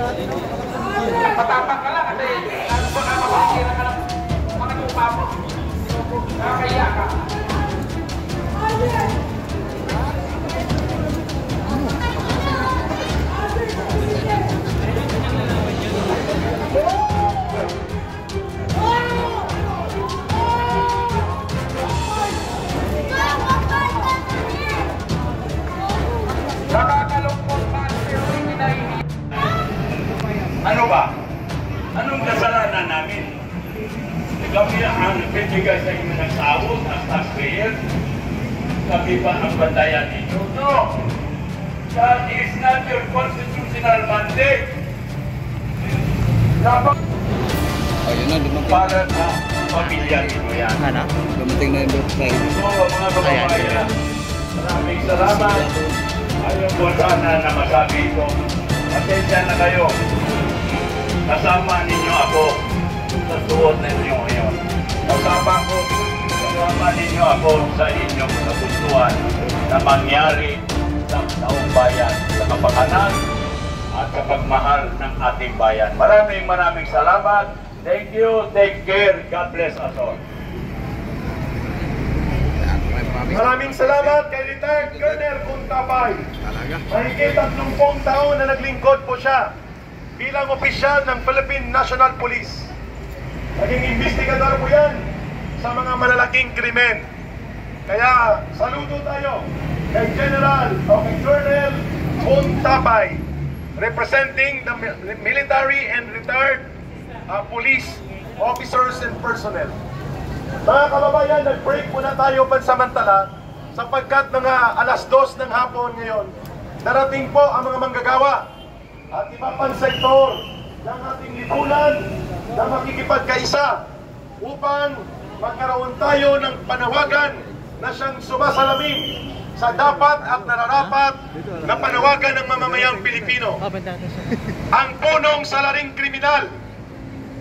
Patapang ka lang kasi ano ba na makikira ka lang mga lupa mo. Nakakaya ka. Nakakalungkot man pero hindi nahihiya. Ano ba? Anong kasalanan namin? Kami ang binigay sa inyo ng sahod, ang taxpayer. Kami ba ang bantayan ninyo? No! That is not your constitutional mandate. Dapat para sa pamilya ninyo yan. Ano? Dumating na yung birthday. So, mga kababayan, maraming salamat. Ayaw ko sana na masabi ito. Pasensya na kayo. Kasama ninyo ako sa suot ninyo ngayon. Kasama ninyo ako sa inyong kagustuhan na mangyari sa taong bayan, sa kapakanan at sa pagmahal ng ating bayan. Maraming salamat. Thank you. Take care. God bless us all. Maraming salamat kay Retired Colonel Kuntabay. Mahigit 30 taon na naglingkod po siya bilang opisyal ng Philippine National Police. Naging investigador po yan sa mga malalaking krimen. Kaya saludo tayo kay General o kay Colonel Kuntabay, representing the military and retired police officers and personnel. Mga kababayan, nag-break muna tayo pansamantala sapagkat mga alas 2 ng hapon ngayon, darating po ang mga manggagawa at iba pang sektor ng ating lipunan na makikipagkaisa upang magkaroon tayo ng panawagan na siyang sumasalamin sa dapat at nararapat na panawagan ng mamamayang Pilipino. Ang punong salaring kriminal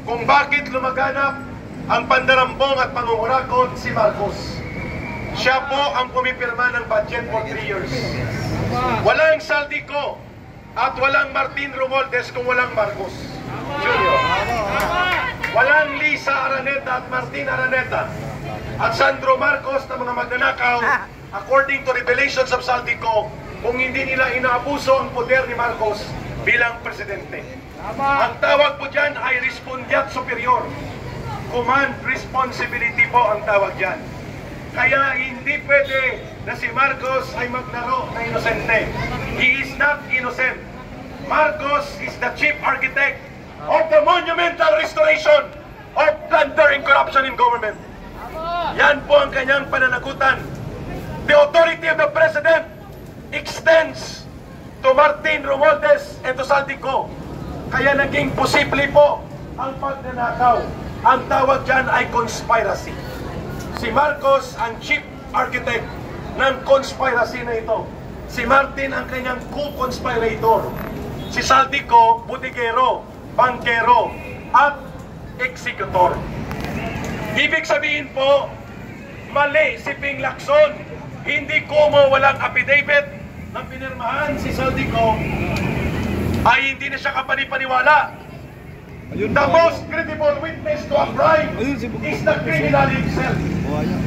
kung bakit lumaganap ang pandarambong at pangungurakot si Marcos. Siya po ang pumipirma ng budget for 3 years. Walang Saldico at walang Martin Romualdez kung walang Marcos Jr. Walang Lisa Araneta at Martin Araneta at Sandro Marcos na mga magnanakaw according to revelations of Saldico kung hindi nila inaabuso ang poder ni Marcos bilang presidente. Ang tawag po dyan ay respondeat superior. Command responsibility po ang tawag dyan. Kaya hindi pwede na si Marcos ay maglaro na inosente. He is not innocent. Marcos is the chief architect of the monumental restoration of plunder and corruption in government. Yan po ang kanyang pananagutan. The authority of the President extends to Martin Romualdez and to Saldico. Kaya naging posible po ang pagnanakaw. Ang tawag dyan ay conspiracy. Si Marcos ang chief architect ng conspiracy na ito. Si Martin ang kanyang co-conspirator. Si Saldico, butigero, bangkero, at executor. Ibig sabihin po, mali si Ping Lacson. Hindi kumo walang affidavit na pinirmahan si Saldico ay hindi na siya kapanipaniwala. The most credible witness to a crime is the criminal himself.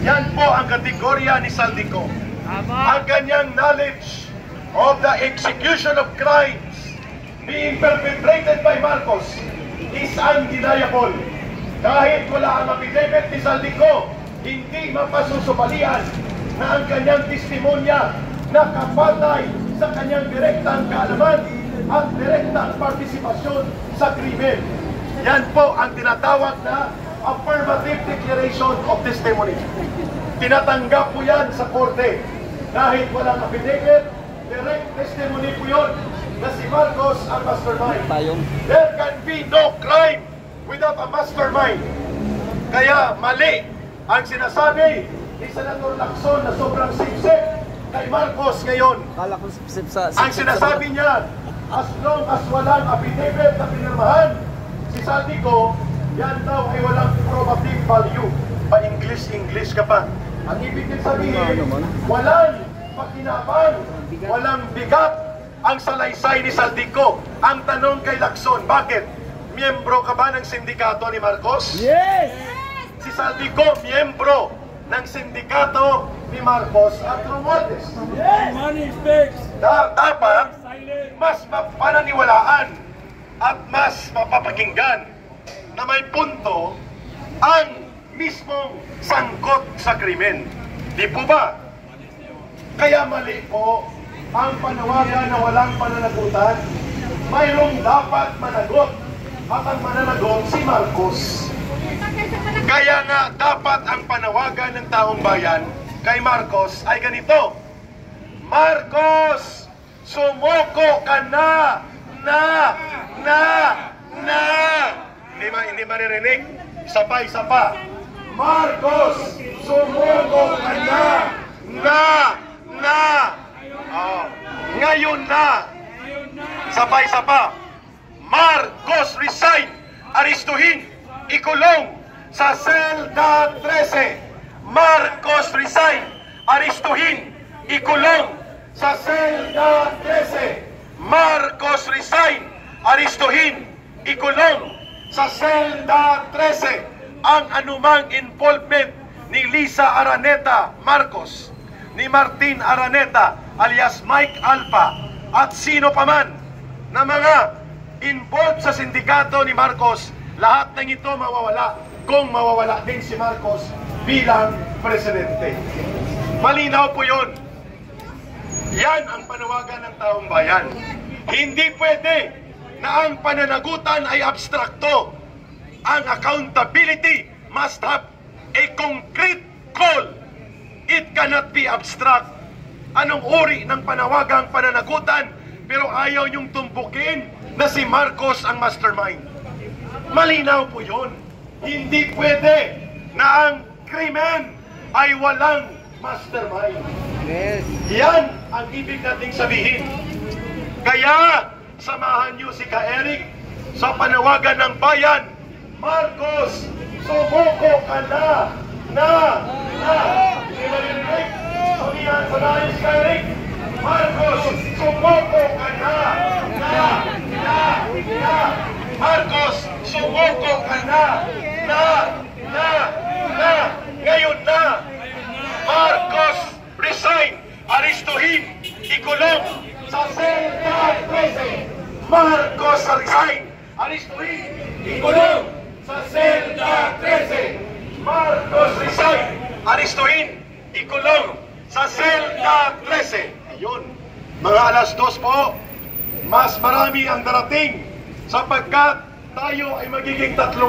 Yan po ang kategorya ni Saldico. Ang kanyang knowledge of the execution of crimes being perpetrated by Marcos is undeniable. Kahit wala ang affidavit ni Saldico, hindi mapasusubalian na ang kanyang testimonya na kapatay sa kanyang direktang kaalaman at direktang partisipasyon sa krimen. Yan po ang tinatawag na affirmative declaration of testimony. Tinatanggap po yan sa korte. Kahit walang affidavit, direct testimony po yun na si Marcos ang mastermind. There can be no crime without a mastermind. Kaya mali ang sinasabi ni Senator Lacson na sobrang sipsip kay Marcos ngayon. Ang sinasabi niya, as long as walang affidavit na pinirmahan si Saldico, yan daw ay walang probative value. Pa-English ka pa. Ang ibig sabihin, walang pakinabang, walang bigat ang salaysay ni Saldico. Ang tanong kay Lacson, bakit? Miyembro ka ba ng sindikato ni Marcos? Yes! Si Saldico, miyembro ng sindikato ni Marcos at Romualdez. Money speaks! Dapat mas mapananiwalaan at mas mapapakinggan na may punto ang mismong sangkot sa krimen. Di po ba? Kaya mali po ang panawagan na walang pananagutan. Mayroong dapat managot at ang mananagot si Marcos. Kaya nga dapat ang panawagan ng taong bayan kay Marcos ay ganito: Marcos, sumuko ka na! Hindi maririnig. Isa pa. Marcos, sumuko ka na! Oh, ngayon na! Isa pa. Marcos resign, aristuhin, ikulong sa selda 13. Marcos resign, aristuhin, ikulong sa selda 13. Marcos resign, aristuhin, ikulong sa selda 13 ang anumang involvement ni Lisa Araneta Marcos, ni Martin Araneta alias Mike Alpa at sino paman na mga involved sa sindikato ni Marcos. Lahat ng ito mawawala kung mawawala din si Marcos bilang presidente. Malinaw po yun. Yan ang panawagan ng taong bayan. Hindi pwede na ang pananagutan ay abstrakto. Ang accountability must have a concrete goal. It cannot be abstract. Anong uri ng panawagang pananagutan pero ayaw niyong tumpukin na si Marcos ang mastermind? Malinaw po yun. Hindi pwede na ang krimen ay walang mastermind. Yes! Yan ang ibig nating sabihin. Kaya, samahan niyo si Ka-Eric sa panawagan ng bayan. Marcos, sumuko ka na! Hindi maririnig? Samahan si Ka-Eric. Marcos, sumuko ka na! Marcos, sumuko ka na! Ngayon na! Marcos, resign, aristuhin, ikulong sa selda 13. Marcos, resign, aristuhin, ikulong sa selda 13. Marcos, resign, aristuhin, ikulong sa selda 13. Ayun, mga alas 2 po, mas marami ang darating sapagkat tayo ay magiging 3,000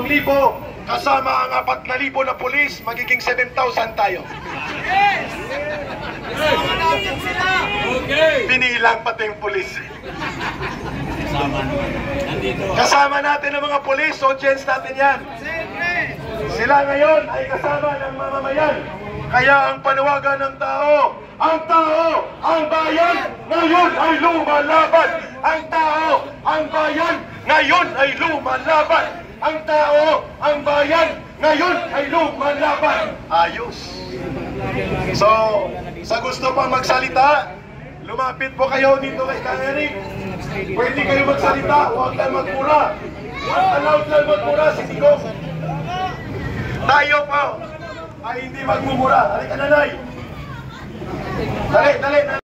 kasama ang 4,000 na pulis, magiging 7,000 tayo. Okay! Pinilang pati yung pulis. Kasama naman. Nandito. Kasama natin ang mga pulis, audience natin yan. Sila ngayon ay kasama ng mamamayan. Kaya ang panawagan ng tao, ang bayan, ngayon ay lumalaban. Ang tao, ang bayan, ngayon ay lumalaban. Ang tao, ang bayan, ngayon ay lumalaban. Ayos. So, sa gusto pang magsalita, lumapit po kayo dito kay Ka-Eric. Pwede kayo magsalita, huwag lang magmura. Huwag allowed lang magmura, si Tigong. Tayo po ay hindi magmumura. Halika, nanay. Dali.